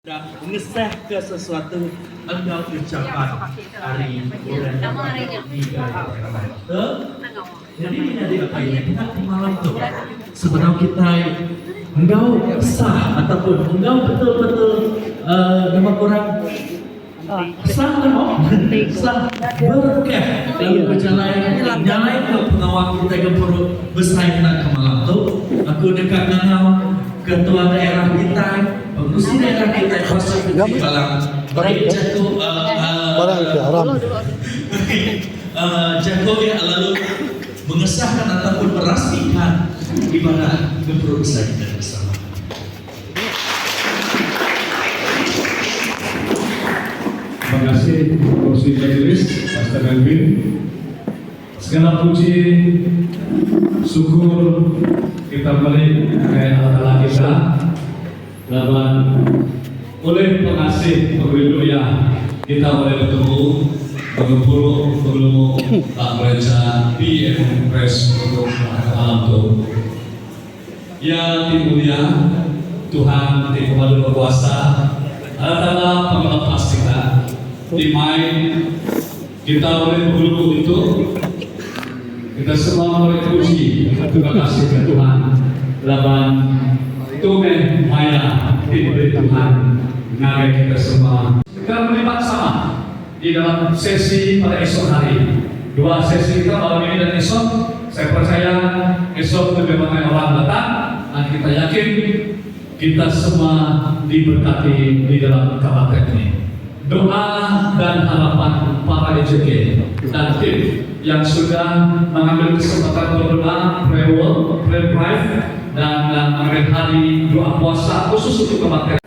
Dan mengesah ke sesuatu engkau ucapkan hari bulan jadi ini ada apa ini kita malam tu sebenarnya kita engkau sah ataupun engkau betul-betul nama orang sah kan sah berkah lalu berjalan jalan ke pengawal kita ke perut besar nak ke malam tu aku dekat dengan ketua daerah kita pengurusi daerah kita pasal Balang Jago yang lalu mengesahkan ataupun merasakan ibadah berusaha kita bersama. Terima kasih Kursi Majelis Pastor Melvin. Segala puji syukur kita balik kepada Allah kita. Lawan oleh pengasih pemberi yang kita boleh bertemu belum tak gereja PM Press untuk malam itu. Ya mulia Tuhan di Pemadu Berkuasa adalah pengelepas kita. Di main kita boleh berguru itu kita semua boleh puji terima kasih ke Tuhan. Lawan Tuhan Maya diberi Tuhan ngagai kita semua. Kita melibat sama di dalam sesi pada esok hari. Dua sesi kita malam ini dan esok. Saya percaya esok lebih banyak orang datang dan kita yakin kita semua diberkati di dalam kabar ini. Doa dan harapan para EJG dan tim yang sudah mengambil kesempatan berdoa, prayer drive dan mengambil hari doa puasa khusus untuk kebaktian.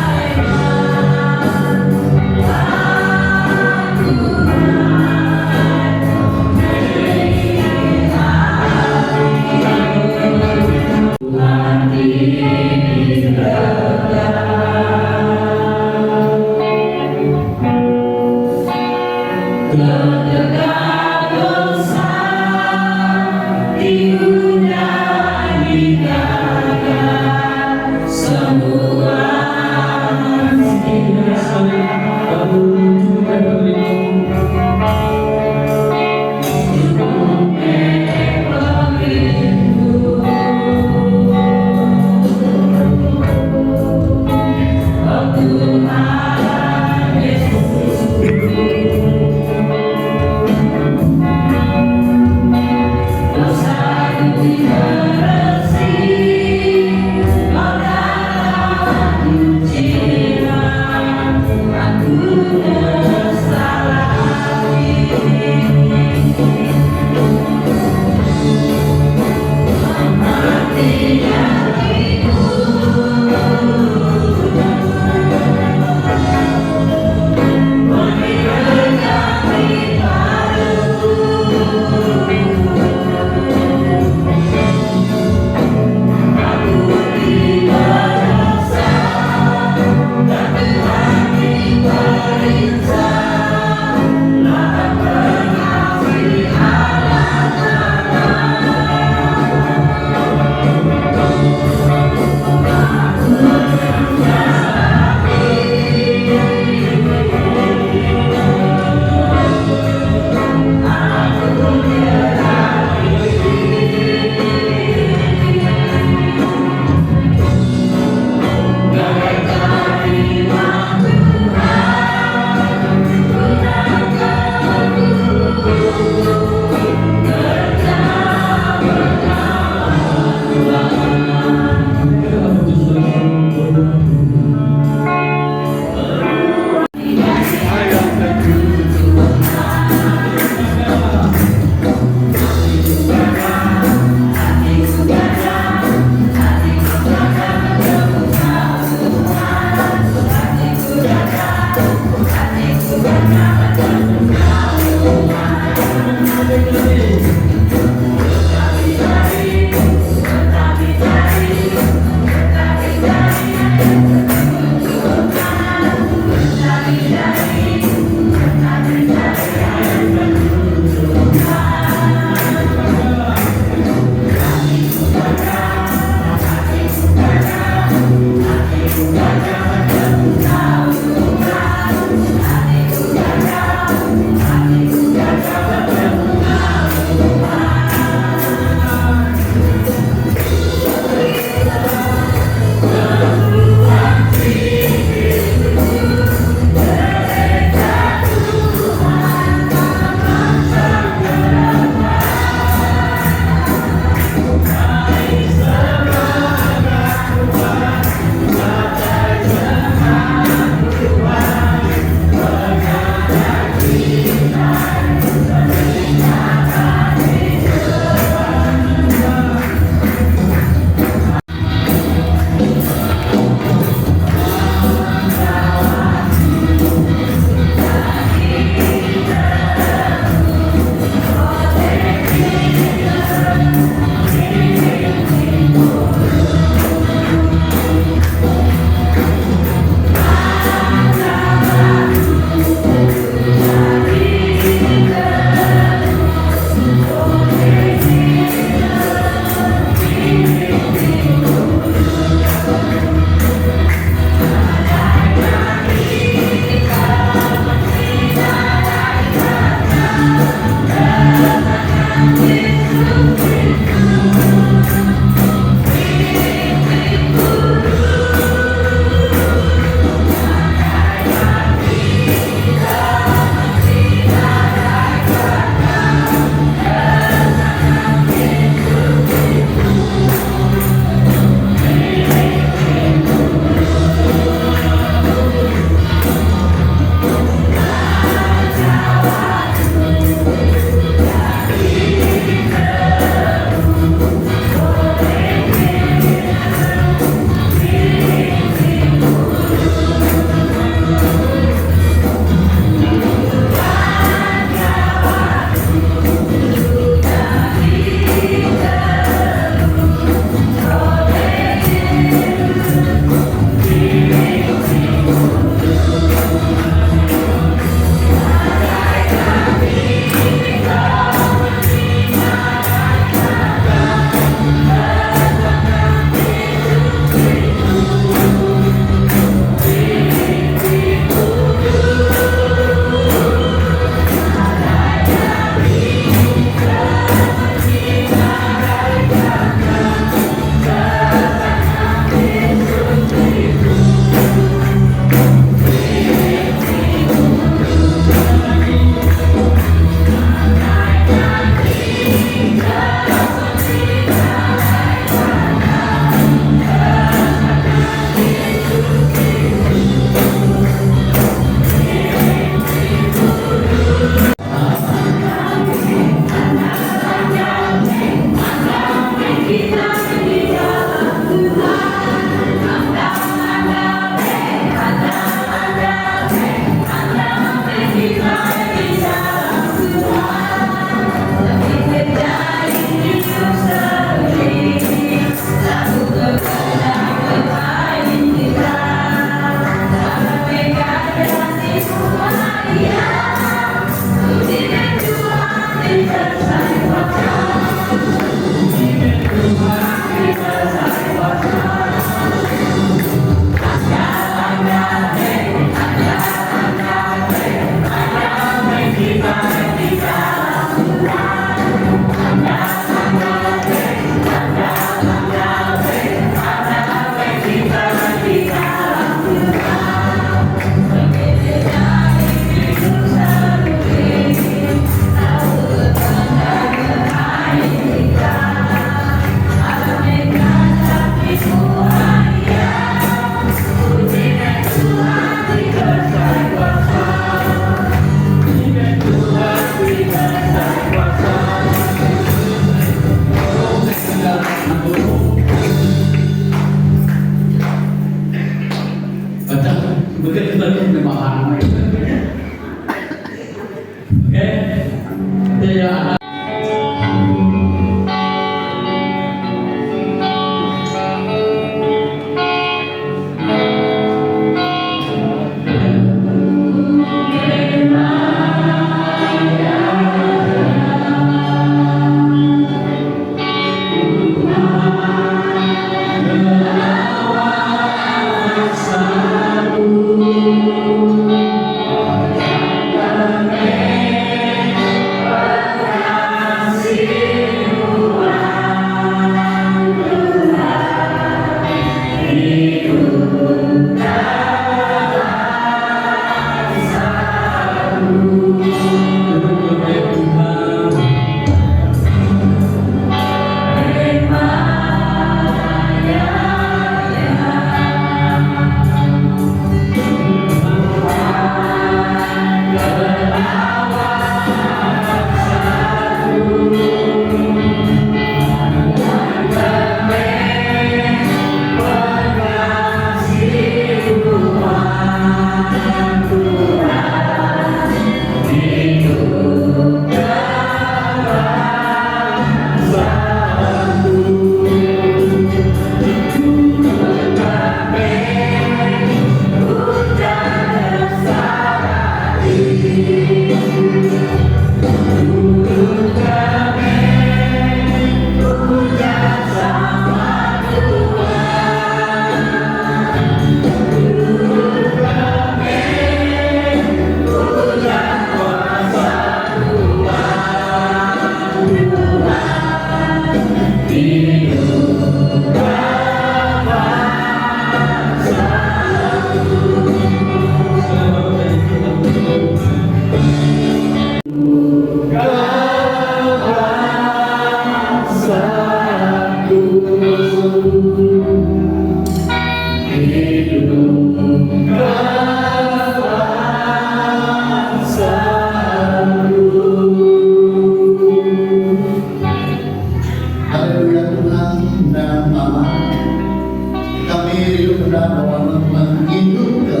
bahwa menghidup ke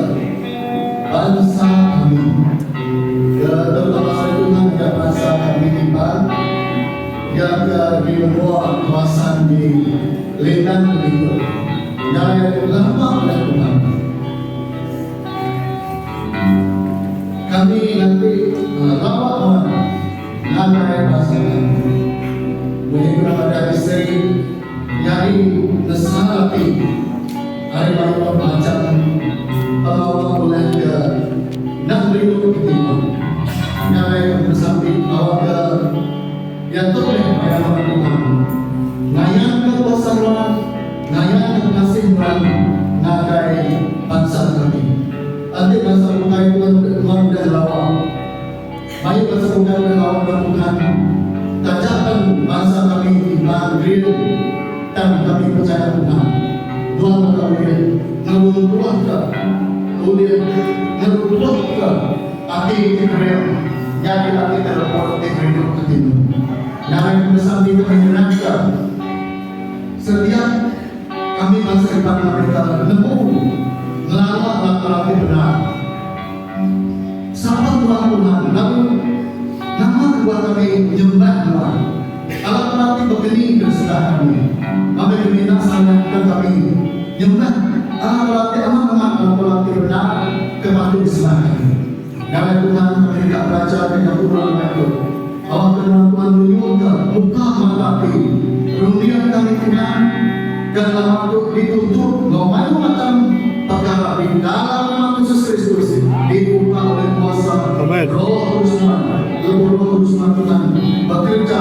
bangsa kami. Terutama saya Tuhan ke bangsa kami Iban yang di luar kawasan di Lindang itu. Yang lama oleh Tuhan. Kami nanti lama nanti pasangan begitu ada istri nyari nesati hari malam macam pengawal boleh ke nak beribu ketimah nyari bersambi awal ke yang terlebih pada Tuhan ngayang ke pasangan ngayang ke kasihkan nagai bangsa kami nanti bangsa bukai Tuhan dan lawan mari bangsa bukai dan lawan Tuhan kacakan bangsa kami Madrid dan kami percaya Tuhan Tuhan kami ngeruntuhan ke kemudian ngeruntuhan ke hati Israel jadi hati terlepot Israel ke timur yang bersama itu menyenangkan setiap kami bangsa depan mereka menempuh melalui laki-laki benar sama Tuhan lalu nama kedua kami menyembah Tuhan alat pelatih berkening berserah kami minta sayangkan kami menyembah alat pelatih amat alat pelatih benar kepada Islam kami dalam Tuhan kami tidak belajar dengan Tuhan itu bahwa firman Tuhan menunjukkan muka melati kemudian kami Tuhan dalam waktu dituntut bahwa macam perkara di dalam nama Yesus Kristus dibuka oleh kuasa Roh Kudus Tuhan bekerja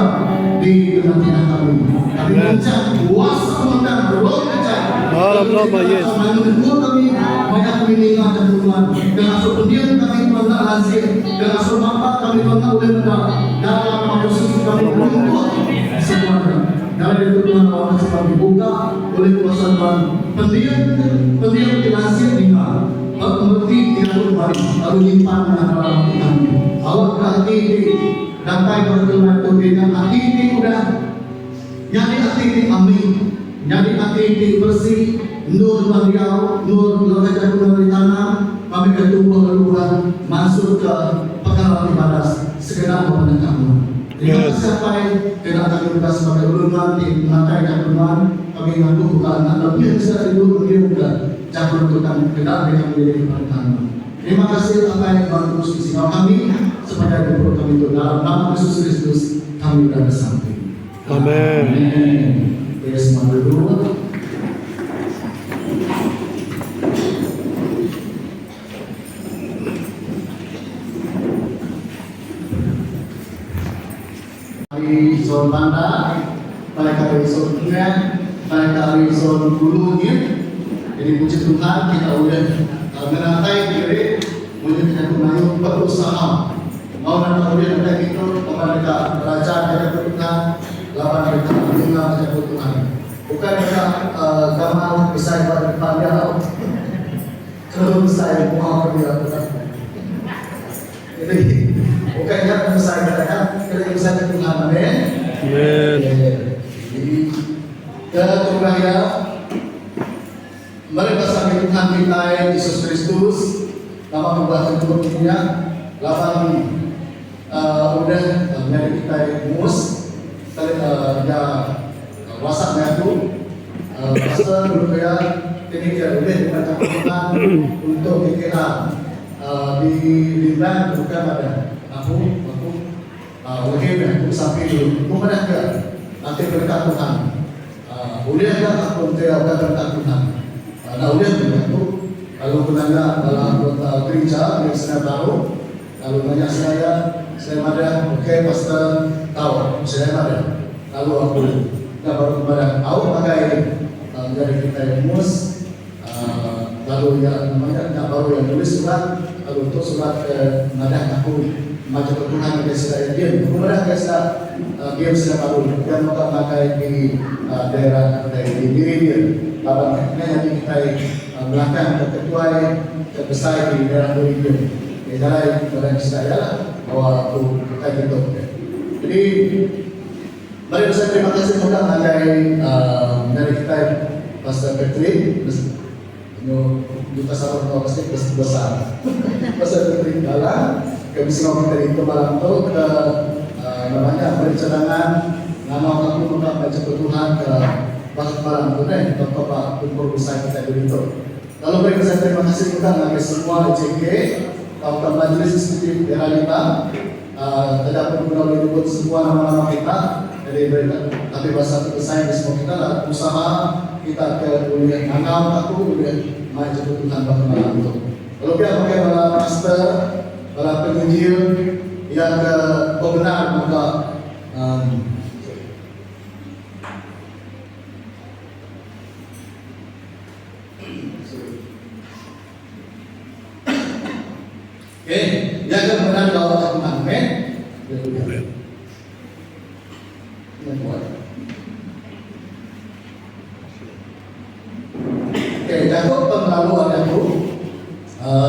di tengah-tengah kami. Kami mencari kuasa Tuhan Roh percaya. Dalam nama Yesus. Kami banyak meninggalkan Tuhan. Dengan sependian kami Tuhan tak lazim. Dengan semampat kami Tuhan tak boleh benar. Dalam nama Yesus kami menuntut semuanya. Dari itu Tuhan Allah sebab dibuka oleh kuasa Tuhan. Pendiam lazim lima. Mengerti tidak kembali lalu nyimpan dalam hati awak ke hati dapat berkeluar itu dengan hati udah nyari hati amin nyari hati bersih nur beliau nur lewat dari tanah kami ketumbuh keluar masuk ke perkara ibadah sekedar kepada kamu dengan siapa tidak akan kita sebagai ulama di mata yang Tuhan kami ngaku bukan lebih bisa hidup juga jangan menentukan tidak dengan menjadi pertama. Terima kasih apa yang Tuhan terus bersama kami supaya hidup kami itu dalam nama Yesus Kristus kami sudah sampai. Amin. Kita semua berdoa. Di zon bandar, mereka di zon tengah, mereka di zon hulunya. Jadi puji Tuhan kita udah merantai diri menyediakan Tuhan berusaha mau nanti udah ada itu kepada raja dari Tuhan lawan mereka mendengar dari Tuhan bukan mereka gamal bisa ibadah depannya kalau saya mau dia Tuhan jadi bukannya bisa ibadah kita bisa Tuhan amin jadi kedua ya mereka sampai Tuhan kita Yesus Kristus nama pembahasan dunia lawan udah menjadi kita mus ya wasaknya itu pasal berbeda ini dia udah dibaca Tuhan untuk pikiran di Lindang bukan ada aku aku sampai dulu bukan ada nanti berkat Tuhan udah ada aku berkat Tuhan nah udah itu kalau penanda dalam anggota gereja yang saya tahu kalau banyak saya ada oke pastor tahu saya ada lalu aku baru kepada tahu pakai menjadi kita mus lalu yang namanya tak baru yang tulis surat lalu untuk surat mengadah aku macam Tuhan yang saya diam kemudian saya diam saya baru dan maka pakai di daerah dari diri dia lawan yang kita belakang ketua terbesar di daerah Durian. Jadi barang saya bahwa aku kita gitu. Jadi mari saya terima kasih kepada dari kita Pastor Patrick Juta sarang no pasti besar. Pasal ketinggalan, kami semua dari itu malam itu ke namanya perencanaan nama aku maka baca Tuhan ke bahasa malam itu nih untuk Pak Tumpur Besar kita itu. Lalu baik saya terima kasih kita bagi semua CK, Kawan Majelis Eksekutif Realita, tidak perlu menyebut semua nama-nama kita. Jadi tapi bahasa saya di semua kita lah usaha kita ke kuliah angam aku kuliah maju Tuhan bahasa malam itu. Lalu kita pakai para master, para penginjil yang benar maka yang benar kalau Tuhan Jakob pengalaman aku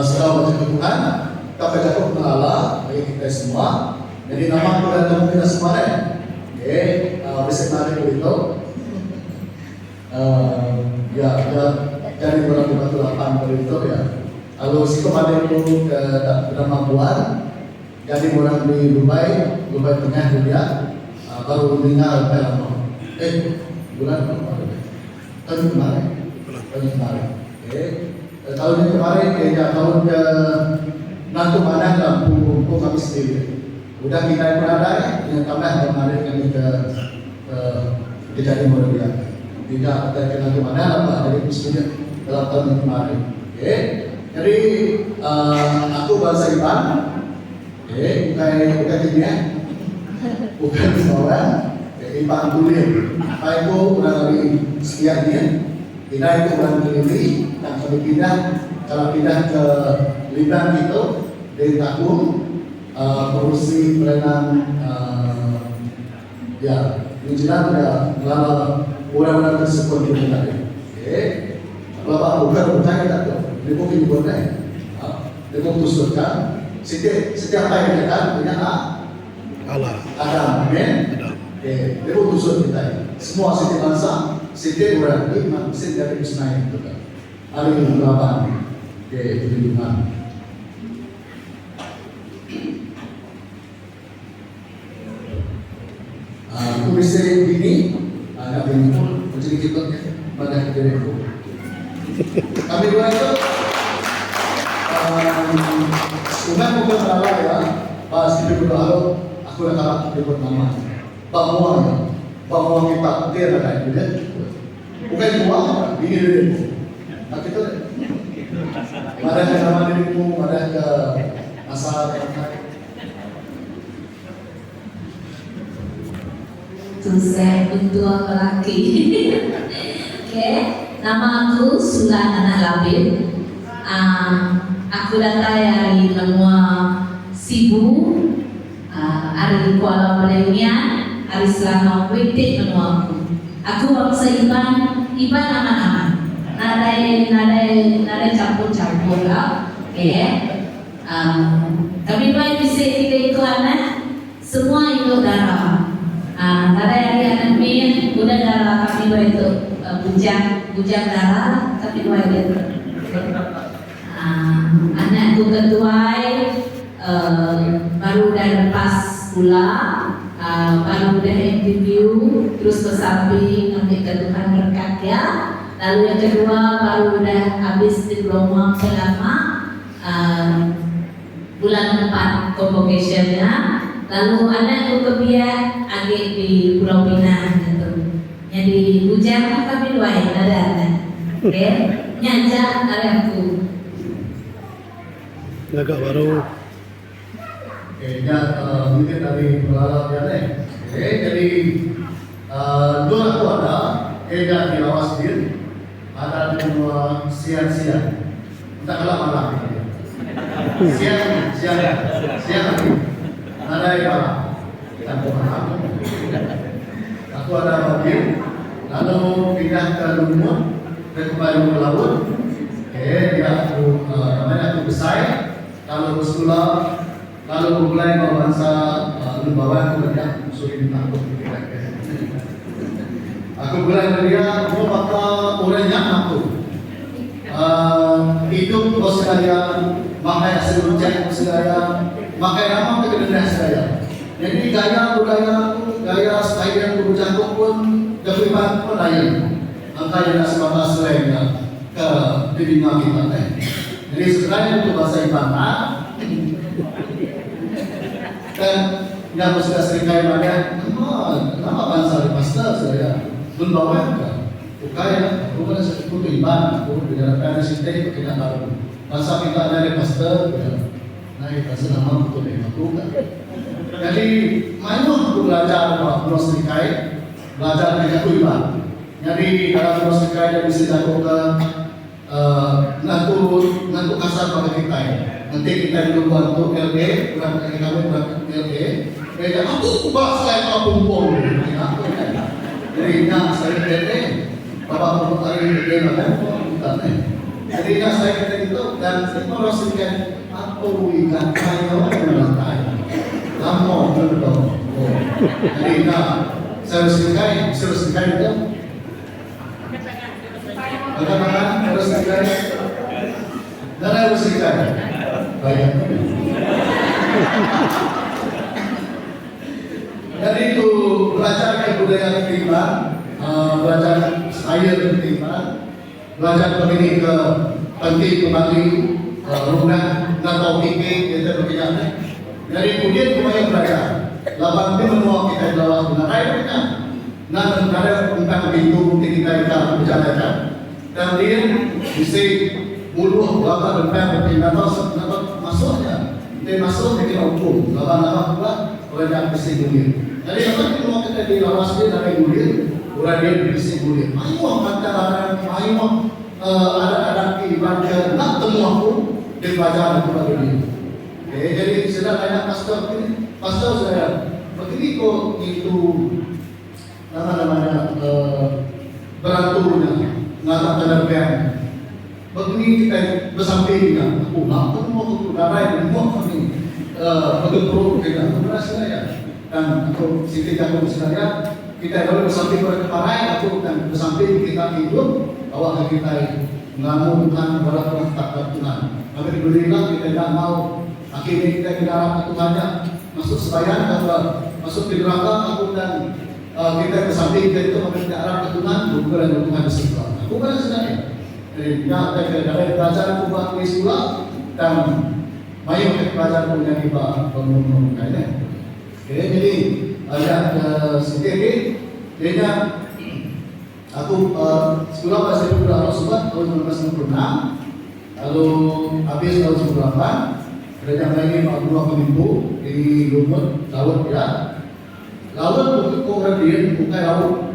setelah baca Tuhan, tapi Jakob mengalah bagi kita semua. Jadi nama Tuhan dan kita semua bisa menarik begitu. Ya, dari bulan 28 begitu ya. Lalu si kemarin itu ke Damambuan, jadi orang di Dubai Tengah dunia, baru mendengar film. Bulan tahun kemarin. Tahun yang kemarin, tahun ke nanti mana lampu kami sendiri. Udah kita berada yang tambah kemarin kami ke Jadi Mulia. Tidak ada nanti mana apa dari sendiri dalam tahun yang kemarin. Jadi aku bahasa Iban, bukan kimia, bukan seorang Iban Tulir. Aku kurang lebih sekian dia. Pindah itu bulan Juli, dan kami kalau pindah ke Liban itu dari Takung, produksi pelayanan ya menjelang ya melalui orang-orang tersebut di tadi. Bapak bukan kita tuh, ini mungkin buatnya, ini mau tusurkan. Setiap hari kita punya Allah, Adam, amin. Ini mau tusur kita, semua setiap bangsa. Setiap orang ini manusia dari Israel itu kan. Hari ini berapa? Perlindungan. Aku bisa begini, ada begini pun menjadi kita pada diriku. Kami dua itu, sungai bukan salah ya. Pas kita berdoa, aku dah kalah disebut nama. Bahwa kita tidak ada itu. Bukan uang, ini dirimu. Nah kita ada ke nama dirimu, ada ke masalah Tuh saya ketua lelaki. Oke, nama aku Sulana Labib. Aku datang dari Lemua Sibu, dari Kuala Belemian, dari Selangor Witik menua aku. Aku bangsa Iban nama-nama. Nada campur-campur lah. Kami dua bisa kita iklan semua itu darah. Nada yang anak min, udah darah kami dua itu bujang darah kami dua itu. Anakku ketua baru udah lepas pula. Baru udah interview, terus ke samping nanti ke Tuhan berkat ya. Lalu yang kedua baru udah habis diploma selama bulan depan convocation-nya. Lalu anakku kebiak agak di Pulau Pinang gitu. Jadi bujang kami dua yang ada, oke? Nyanja dari aku. Agak baru. Mungkin dari pengalaman jadi dua aku ada di lawas sendiri ada dua siang entah kalau malam siang ada yang malam kita malam aku ada mobil lalu pindah ke Lumut kembali ke laut dia aku namanya aku besar kalau bersekolah lalu mulai bahasa lembaga kerja sudah ditangkap aku mulai kerja mau pakai orangnya aku YouTube bos saya, makanya seluruh cek saya, makanya nama kegedean saya. Jadi gaya budaya, gaya style budaya pun kepribadian pun lain. Angkanya sebagai slang ke dirinya kita. Jadi sebenarnya untuk bahasa Ibana dan yang sudah sering kaya banyak, nama bangsa di pastor saya membawa kaya, bukan seperti Ibana, bukan di dalam sistem kita tahu. Bangsa kita dari pastor, nah kita senang untuk dilakukan. Jadi, mana aku belajar bahwa Serikai, belajar dengan Iban. Jadi, dalam Serikai dia bisa dilakukan nanti kasar pada kita. Nanti kita dulu bantu LD, bukan kami berangkat LD. Mereka, aku bahas saya kampung. Jadi, saya LD, bapak untuk hari LD, bukan. Jadi, saya kata itu, dan saya Serikai, aku ikan kayu melantai. Lama betul. Jadi servis Serikai itu bagaimana servis Serikai? Dan servis Serikai banyak. Jadi itu belajar kebudayaan ketimpan, belajar style ketimpan, belajar begini ke penting kembali rumah atau pikir kita berkegiatan. Dari kemudian kemudian belajar. Lapan itu menua kita adalah benar kita. Nah, negara tentang pintu kita berjalan. Dan dia bisa mulu lapan tentang pintu masuknya. Dia masuk di hukum. Lapan pula orang bisa gulir. Jadi lapan menua kita di lawas dia dari gulir, orang dia bisa gulir. Ayo antara ayo ada ibadah nak temu aku di pelajaran itu lagi. Jadi sudah banyak pastor ini, pastor saya begini kok itu namanya beranturnya, nggak terberang. Begini kita bersampingnya, aku nak mau ke darah ini mau kami betul kita berasa ya. Dan aku sisi aku saya kita kalau bersamping berkeparai aku dan bersamping kita hidup bahwa kita mengamukan berat tak Tuhan. Kami berilah kita tidak mau. Akhirnya kita ke dalam Tuhannya masuk sebayan atau masuk di neraka aku dan kita ke samping kita itu memberi arah ke Tuhan bukan Tuhan di surga. Aku kan sebenarnya jadi kita dari belajar aku buat di sekolah dan banyak kita belajar punya kita bangun kayaknya. Oke, jadi ada sedikit dia aku sekolah bahasa Ibu Rasulullah tahun 1996 lalu habis tahun 98 kerja lagi Pak Guru Pemimpu di Lumut, laut ya. Laut untuk kemudian bukan laut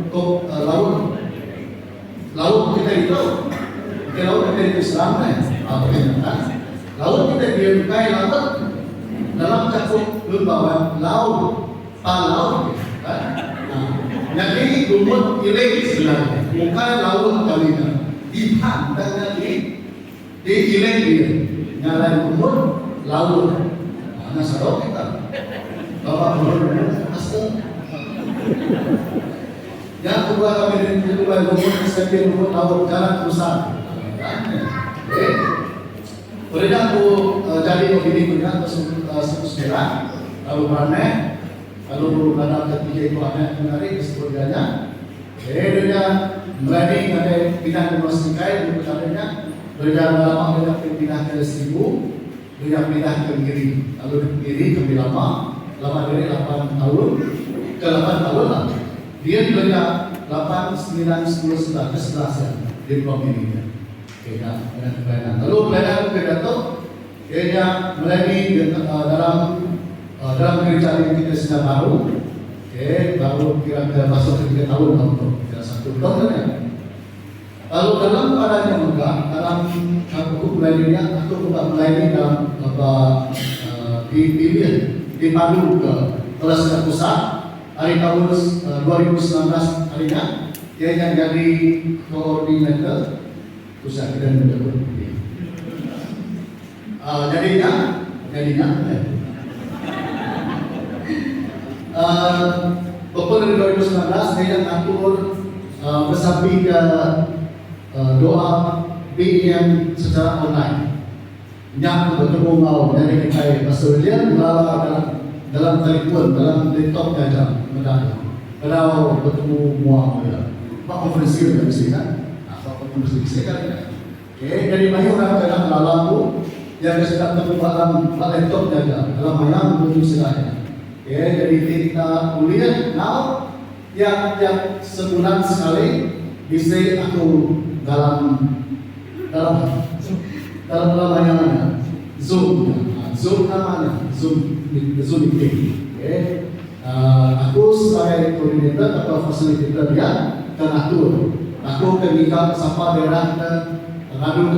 kita itu, laut kita itu Islam apa kan? Laut kita diukai laut dalam cakup lembaga laut, laut kan? Jadi Lumut ilegal sebenarnya, bukan laut kalinya. Dipandang di ilegal, nyalain Lumut. Laut, mana sarok kita? Bapak guru asal. Yang kedua kami dari rumah sekian rumah laut jalan pusat. Kemudian aku jadi begini punya sekarang, lalu mana? Lalu pada ketiga itu anak menarik keseluruhannya. Dia berani ada pindah ke Masikai, berjalannya berjalan lama pindah ke Seribu. Dia pindah ke kiri, lalu ke kiri lebih lama dari 8 tahun ke 8 tahun lah. Dia juga 8, 9, 10, 11 ya di blok ini. Beda dengan pelayanan. Lalu pelayanan pidato, dia melayani dalam gereja yang kita sudah baru. Baru kira-kira masuk ke 3 tahun untuk 1 tahun ya. Lalu dalam keadaannya enggak, dalam aku melayaninya, aku juga melayani dalam di Palu ke kelas pusat hari tahun 2019 harinya dia yang jadi koordinator pusat dan menjaga jadinya pokoknya dari 2019 dia yang atur bersamping ke doa BIM secara online. yang bertemu mau dari kita Pastor William dalam telefon, dalam laptop aja mendadak. Kalau bertemu mau ya, pak konferensi dari sini kan, apa konferensi di sini kan? Oke, dari mana orang dalam lalu yang sedang terlibat laptop aja dalam mana menuju silanya. Oke, jadi kita kuliah now yang sebulan sekali bisa aku dalam namanya Zoom namanya Zoom meeting. Okay. Aku sebagai koordinator atau fasilitator dia dan aku ketika sapa daerah ngadu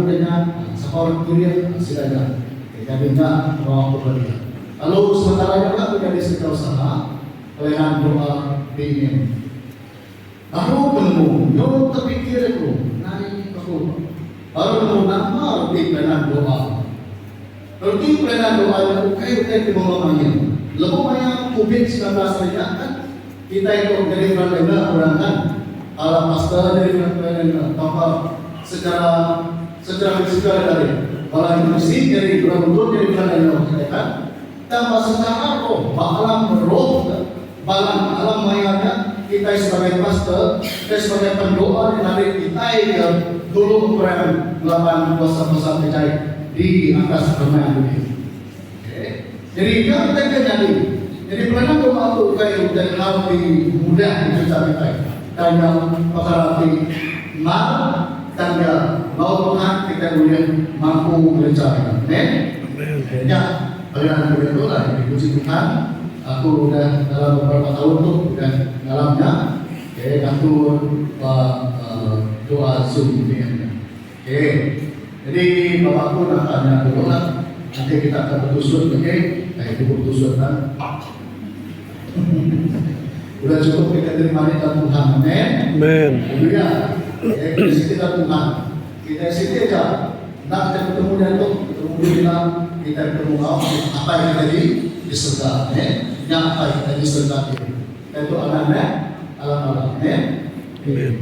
dengan sapa orang kuliah silanya jadinya orang berbeda. Lalu sementara juga menjadi sektor usaha pelayanan doa BIM. Aku belum, yo terpikir aku nari aku baru nama di pelayanan doa. Berarti pelayanan doa yang ukai di bawahnya. Lepas banyak COVID-19 saja kan kita itu dari frontline orang kan, ala pastor dari frontline tanpa secara fisikal dari malah musik dari berbentuk dari frontline kan. Tanpa secara roh, alam roh, alam mayanya kita sebagai pastor, kita sebagai pendoa dari kita yang dulu ukuran melakukan puasa-puasa percaya di atas permainan ini. Jadi kita jadi pernah doa itu kayak udah lebih mudah dicerita kita. Dan yang perkara di mal tanda laut Tuhan kita boleh mampu merencanakan. Ya, pelayanan itu lah dipuji Tuhan. Aku udah dalam beberapa tahun tuh udah dalamnya. Oke, atur doa Zoom ini. Oke, jadi bapakku nak tanya dulu lah. Nanti kita akan bertusuk, oke? Kayak itu bertusuk kan? Udah cukup kita terima dan Tuhan, amin. Amin. Ya, kita kita Tuhan. Kita sini aja. Nak kita ketemu dan tuh ketemu kita ketemu apa yang tadi di surga, amin. Yang apa yang tadi di surga itu anak-anak, alam-alam, amin. Amin.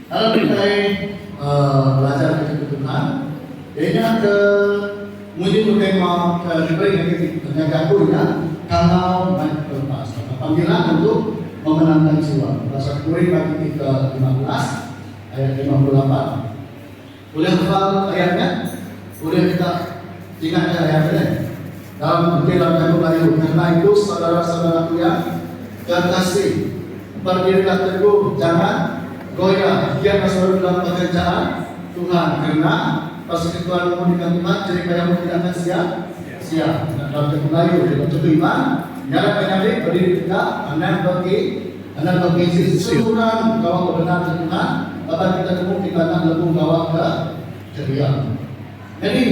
Kalau kita belajar dari Tuhan, ini ada mungkin tema diberi penjagaannya kalau naik lepas panggilan untuk memenangkan jiwa. Bahasa Qur'an bagi kita 15 ayat 58. Boleh hafal ayatnya? Boleh kita ingat ayatnya? Dalam Kitab Bayu. Karena itu saudara-saudaraku yang terkasih, berdirilah teguh, jangan goyah. Dia masuk dalam pekerjaan Tuhan karena pasti Tuhan memuliakan Tuhan, jadi kamu tidak akan sia-sia. Dalam Melayu, dalam iman, nyala penyakit berdiri tegak, anak bagi sesuruhan kawat kebenaran Tuhan, bahkan kita temu kita akan lebih bawa ke ceria. Jadi,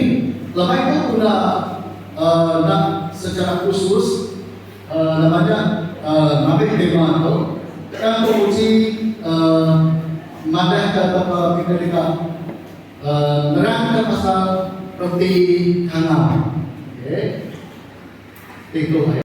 lemah itu sudah secara khusus namanya Nabi Demanto, yang menguji madah kita dekat nerangkan pasal roti hangat. Itu